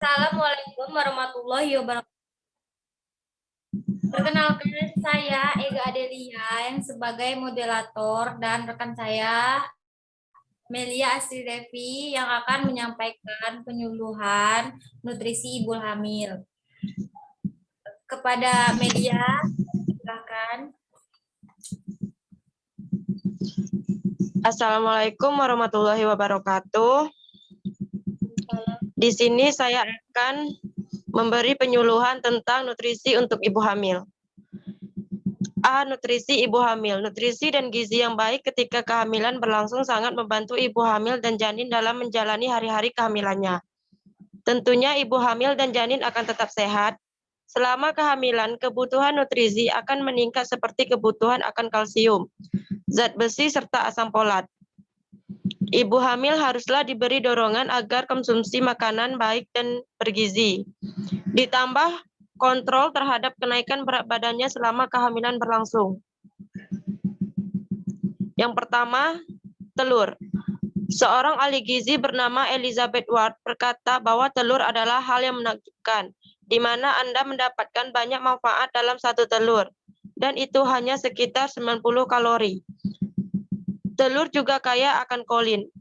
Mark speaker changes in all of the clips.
Speaker 1: Assalamualaikum warahmatullahi wabarakatuh. Perkenalkan, saya Ega Adelia yang sebagai moderator dan rekan saya Melia Astri Devi yang akan menyampaikan penyuluhan nutrisi ibu hamil. Kepada Melia, silakan.
Speaker 2: Assalamualaikum warahmatullahi wabarakatuh. Di sini saya akan memberi penyuluhan tentang nutrisi untuk ibu hamil. Nutrisi ibu hamil. Nutrisi dan gizi yang baik ketika kehamilan berlangsung sangat membantu ibu hamil dan janin dalam menjalani hari-hari kehamilannya. Tentunya ibu hamil dan janin akan tetap sehat. Selama kehamilan, kebutuhan nutrisi akan meningkat seperti kebutuhan akan kalsium, zat besi, serta asam folat. Ibu hamil haruslah diberi dorongan agar konsumsi makanan baik dan bergizi. Ditambah kontrol terhadap kenaikan berat badannya selama kehamilan berlangsung. Yang pertama, telur. Seorang ahli gizi bernama Elizabeth Ward berkata bahwa telur adalah hal yang menakjubkan, di mana Anda mendapatkan banyak manfaat dalam satu telur, dan itu hanya sekitar 90 kalori. Telur juga kaya akan kolin,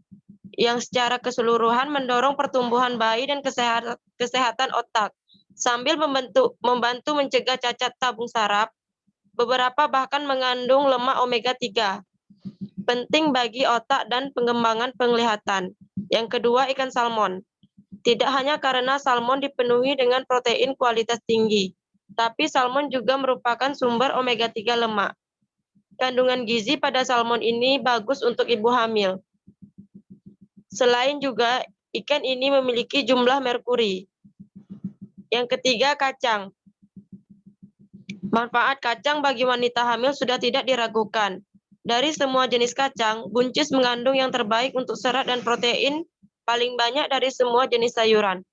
Speaker 2: yang secara keseluruhan mendorong pertumbuhan bayi dan kesehatan otak, sambil membantu mencegah cacat tabung saraf. Beberapa bahkan mengandung lemak omega 3, penting bagi otak dan pengembangan penglihatan. Yang kedua, ikan salmon. Tidak hanya karena salmon dipenuhi dengan protein kualitas tinggi, tapi salmon juga merupakan sumber omega 3 lemak. Kandungan gizi pada salmon ini bagus untuk ibu hamil. Selain juga, ikan ini memiliki jumlah merkuri. Yang ketiga, kacang. Manfaat kacang bagi wanita hamil sudah tidak diragukan. Dari semua jenis kacang, buncis mengandung yang terbaik untuk serat dan protein paling banyak dari semua jenis sayuran.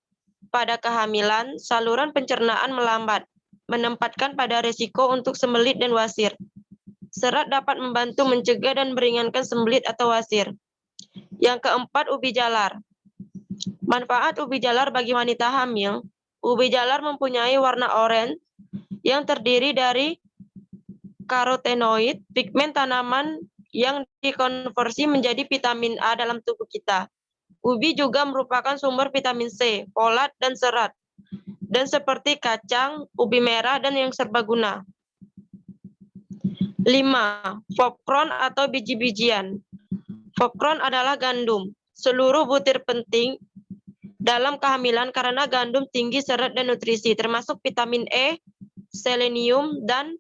Speaker 2: Pada kehamilan, saluran pencernaan melambat, menempatkan pada risiko untuk sembelit dan wasir. Serat dapat membantu mencegah dan meringankan sembelit atau wasir. Yang keempat, ubi jalar. Manfaat ubi jalar bagi wanita hamil. Ubi jalar mempunyai warna oranye yang terdiri dari karotenoid, pigmen tanaman yang dikonversi menjadi vitamin A dalam tubuh kita. Ubi juga merupakan sumber vitamin C, folat, dan serat. Dan seperti kacang, ubi merah, dan yang serbaguna. 5. Popcorn atau biji-bijian. Popcorn adalah gandum. Seluruh butir penting dalam kehamilan karena gandum tinggi serat dan nutrisi, termasuk vitamin E, selenium, dan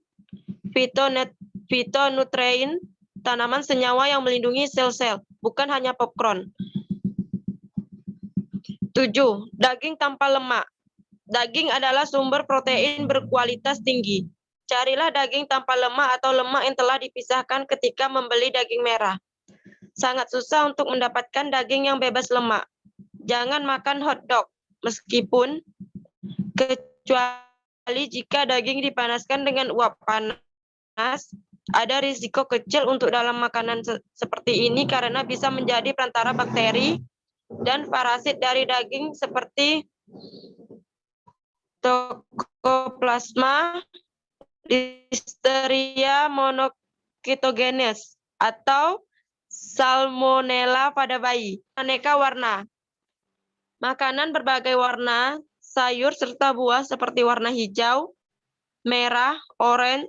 Speaker 2: fitonutrien, tanaman senyawa yang melindungi sel-sel, bukan hanya popcorn. 7. Daging tanpa lemak. Daging adalah sumber protein berkualitas tinggi. Carilah daging tanpa lemak atau lemak yang telah dipisahkan ketika membeli daging merah. Sangat susah untuk mendapatkan daging yang bebas lemak. Jangan makan hotdog, meskipun kecuali jika daging dipanaskan dengan uap panas, ada risiko kecil untuk dalam makanan seperti ini karena bisa menjadi perantara bakteri dan parasit dari daging seperti Toxoplasma, Listeria monocytogenes, atau Salmonella pada bayi. Aneka warna. Makanan berbagai warna, sayur serta buah seperti warna hijau, merah, oranye,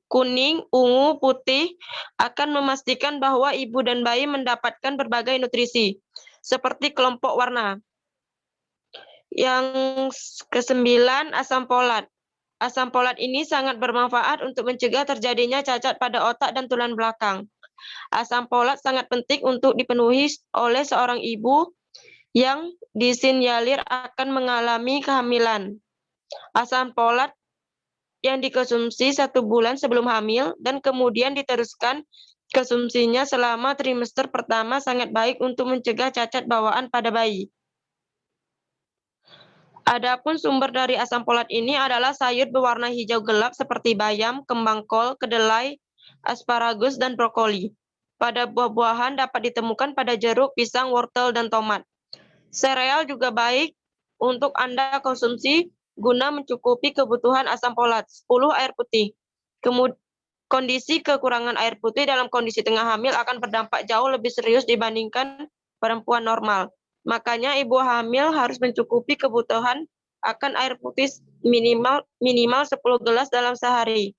Speaker 2: kuning, ungu, putih akan memastikan bahwa ibu dan bayi mendapatkan berbagai nutrisi, seperti kelompok warna. Yang ke-9, asam folat. Asam folat ini sangat bermanfaat untuk mencegah terjadinya cacat pada otak dan tulang belakang. Asam folat sangat penting untuk dipenuhi oleh seorang ibu yang disinyalir akan mengalami kehamilan. Asam folat yang dikonsumsi 1 bulan sebelum hamil dan kemudian diteruskan konsumsinya selama trimester pertama sangat baik untuk mencegah cacat bawaan pada bayi. Adapun sumber dari asam folat ini adalah sayur berwarna hijau gelap seperti bayam, kembang kol, kedelai, asparagus, dan brokoli. Pada buah-buahan dapat ditemukan pada jeruk, pisang, wortel, dan tomat. Sereal juga baik untuk Anda konsumsi guna mencukupi kebutuhan asam folat. 10. Air putih. Kondisi kekurangan air putih dalam kondisi tengah hamil akan berdampak jauh lebih serius dibandingkan perempuan normal. Makanya ibu hamil harus mencukupi kebutuhan akan air putih minimal 10 gelas dalam sehari.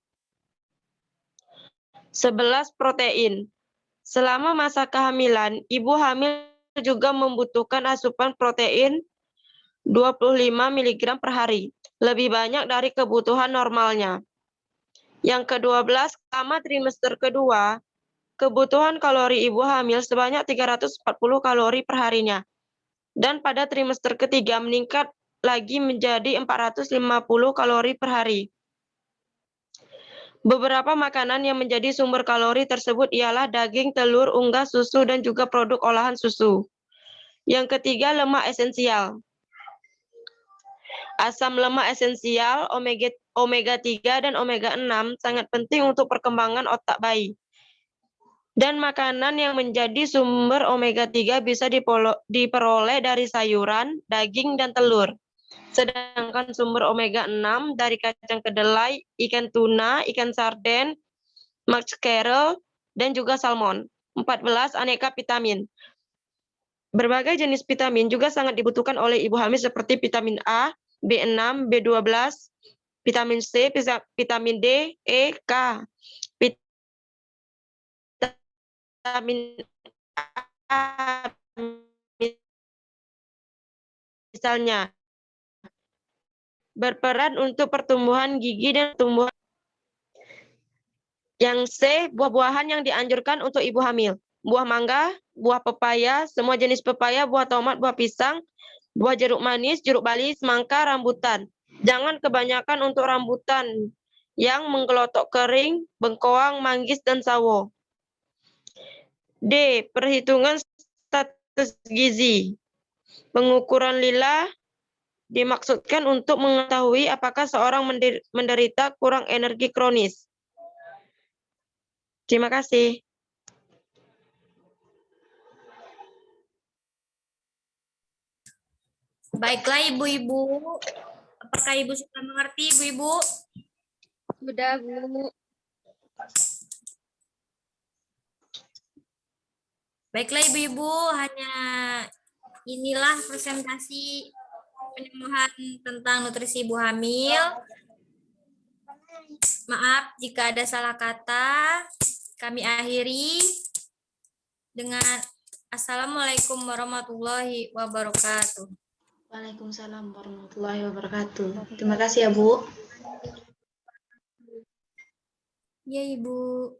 Speaker 2: 11. Protein. Selama masa kehamilan, ibu hamil juga membutuhkan asupan protein 25 mg per hari, lebih banyak dari kebutuhan normalnya. Yang ke-12, selama trimester kedua, kebutuhan kalori ibu hamil sebanyak 340 kalori per harinya. Dan pada trimester ketiga meningkat lagi menjadi 450 kalori per hari. Beberapa makanan yang menjadi sumber kalori tersebut ialah daging, telur, unggas, susu, dan juga produk olahan susu. Yang ketiga, lemak esensial. Asam lemak esensial, omega 3 dan omega 6 sangat penting untuk perkembangan otak bayi. Dan makanan yang menjadi sumber omega 3 bisa diperoleh dari sayuran, daging, dan telur. Sedangkan sumber omega 6 dari kacang kedelai, ikan tuna, ikan sarden, mackerel, dan juga salmon. 14. Aneka vitamin. Berbagai jenis vitamin juga sangat dibutuhkan oleh ibu hamil seperti vitamin A, B6, B12, vitamin C, vitamin D, E, K. Vitamin A misalnya berperan untuk pertumbuhan gigi dan tumbuhan. Yang C, buah-buahan yang dianjurkan untuk ibu hamil. Buah mangga, buah pepaya, semua jenis pepaya, buah tomat, buah pisang, buah jeruk manis, jeruk bali, semangka, rambutan. Jangan kebanyakan untuk rambutan yang menggelotok kering, bengkoang, manggis, dan sawo. D, perhitungan status gizi. Pengukuran lila dimaksudkan untuk mengetahui apakah seorang menderita kurang energi kronis. Terima kasih.
Speaker 1: Baiklah ibu-ibu, apakah ibu sudah mengerti ibu-ibu?
Speaker 3: Sudah, Bu.
Speaker 1: Baiklah ibu-ibu, hanya inilah presentasi penyembuhan tentang nutrisi ibu hamil. Maaf jika ada salah kata. Kami akhiri dengan Assalamualaikum warahmatullahi wabarakatuh.
Speaker 3: Waalaikumsalam warahmatullahi wabarakatuh. Terima kasih ya, Bu.
Speaker 1: Ya, Ibu.